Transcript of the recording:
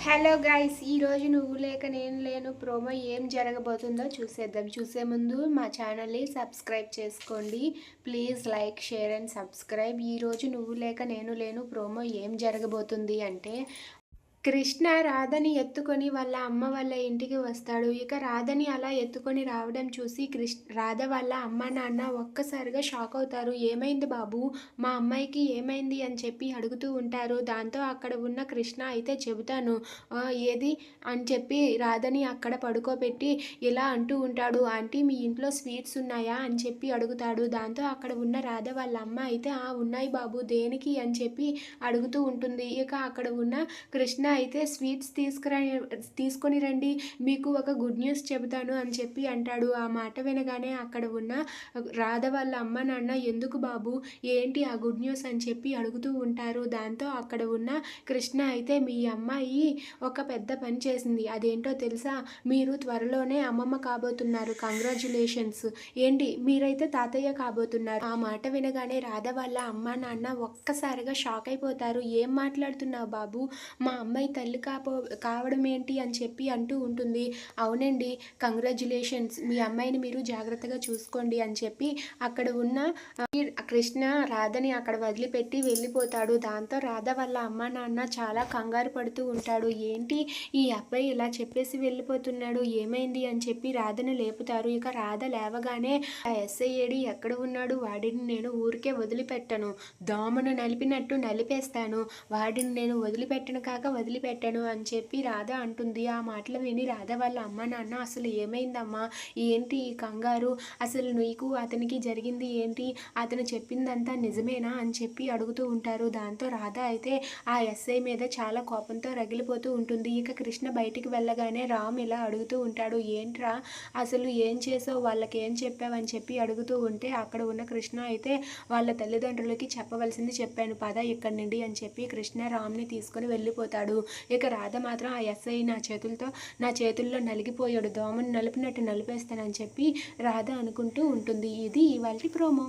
Hello guys, ఈరోజు నువ్వు లేక నేను లేను ప్రోమో ఏం జరగబోతుందో చూసేద్దాం. చూసే ముందు మా ఛానల్ని సబ్స్క్రైబ్ చేసుకోండి. Please like, share and subscribe. ఈరోజు నువ్వు లేక నేను లేను ప్రోమో ఏం జరగబోతుంది అంటే, కృష్ణ రాధని ఎత్తుకొని వాళ్ళ అమ్మ వాళ్ళ ఇంటికి వస్తాడు. ఇక రాధని అలా ఎత్తుకొని రావడం చూసి రాధ వాళ్ళ అమ్మ నాన్న ఒక్కసారిగా షాక్ అవుతారు. ఏమైంది బాబు, మా అమ్మాయికి ఏమైంది అని చెప్పి అడుగుతూ ఉంటారు. దాంతో అక్కడ ఉన్న కృష్ణ అయితే చెబుతాను ఏది అని చెప్పి రాధని అక్కడ పడుకోబెట్టి ఇలా అంటూ ఉంటాడు. ఆంటీ మీ ఇంట్లో స్వీట్స్ ఉన్నాయా అని చెప్పి అడుగుతాడు. దాంతో అక్కడ ఉన్న రాధ వాళ్ళ అమ్మ అయితే ఉన్నాయి బాబు, దేనికి అని చెప్పి అడుగుతూ ఉంటుంది. ఇక అక్కడ ఉన్న కృష్ణ అయితే స్వీట్స్ తీసుకొని రండి, మీకు ఒక గుడ్ న్యూస్ చెబుతాను అని చెప్పి అంటాడు. ఆ మాట వినగానే అక్కడ ఉన్న రాధ వాళ్ళ అమ్మ నాన్న ఎందుకు బాబు, ఏంటి ఆ గుడ్ న్యూస్ అని చెప్పి అడుగుతూ ఉంటారు. దాంతో అక్కడ ఉన్న కృష్ణ అయితే మీ అమ్మాయి ఒక పెద్ద పని చేసింది, అదేంటో తెలుసా, మీరు త్వరలోనే అమ్మమ్మ కాబోతున్నారు, కంగ్రాచ్యులేషన్స్. ఏంటి మీరైతే తాతయ్య కాబోతున్నారు. ఆ మాట వినగానే రాధ వాళ్ళ అమ్మ నాన్న ఒక్కసారిగా షాక్ అయిపోతారు. ఏం మాట్లాడుతున్నావు బాబు, మా అమ్మాయి తల్లి కావడం ఏంటి అని చెప్పి అంటూ ఉంటుంది. అవునండి, కంగ్రాచ్యులేషన్స్, మీ అమ్మాయిని మీరు జాగ్రత్తగా చూసుకోండి అని చెప్పి అక్కడ ఉన్న కృష్ణ రాధని అక్కడ వదిలిపెట్టి వెళ్ళిపోతాడు. దాంతో రాధ వాళ్ళ అమ్మ నాన్న చాలా కంగారు పడుతూ ఉంటాడు. ఏంటి ఈ అబ్బాయి ఇలా చెప్పేసి వెళ్ళిపోతున్నాడు, ఏమైంది అని చెప్పి రాధను లేపుతారు. ఇక రాధ లేవగానే ఆ ఎస్ఐ ఏడి ఎక్కడ ఉన్నాడు, వాడిని నేను ఊరికే వదిలిపెట్టను, దోమను నలిపినట్టు నలిపేస్తాను, వాడిని నేను వదిలిపెట్టను కాక వదిలిపెట్టాను అని చెప్పి రాధ అంటుంది. ఆ మాటలు విని రాధ వాళ్ళ అమ్మ నాన్న అసలు ఏమైందమ్మా, ఏంటి ఈ కంగారు, అసలు నీకు అతనికి జరిగింది ఏంటి, అతను చెప్పిందంతా నిజమేనా అని చెప్పి అడుగుతూ ఉంటారు. దాంతో రాధ అయితే ఆ ఎస్ఐ మీద చాలా కోపంతో రగిలిపోతూ ఉంటుంది. ఇక కృష్ణ బయటికి వెళ్ళగానే రామ్ ఇలా అడుగుతూ ఉంటాడు, ఏంట్రా అసలు ఏం చేసావు, వాళ్ళకి ఏం చెప్పావని చెప్పి అడుగుతూ ఉంటే అక్కడ ఉన్న కృష్ణ అయితే వాళ్ళ తల్లిదండ్రులకి చెప్పవలసింది చెప్పాను, పద ఇక్కడి నుండి అని చెప్పి కృష్ణ రామ్ని తీసుకొని వెళ్ళిపోతాడు. ఇక రాధ మాత్రం ఆ ఎస్ఐ నా చేతుల్లో నలిగిపోయాడు, దోమను నలిపినట్టు నలిపేస్తానని చెప్పి రాధ అనుకుంటూ ఉంటుంది. ఇది ఇవాల్టి ప్రోమో.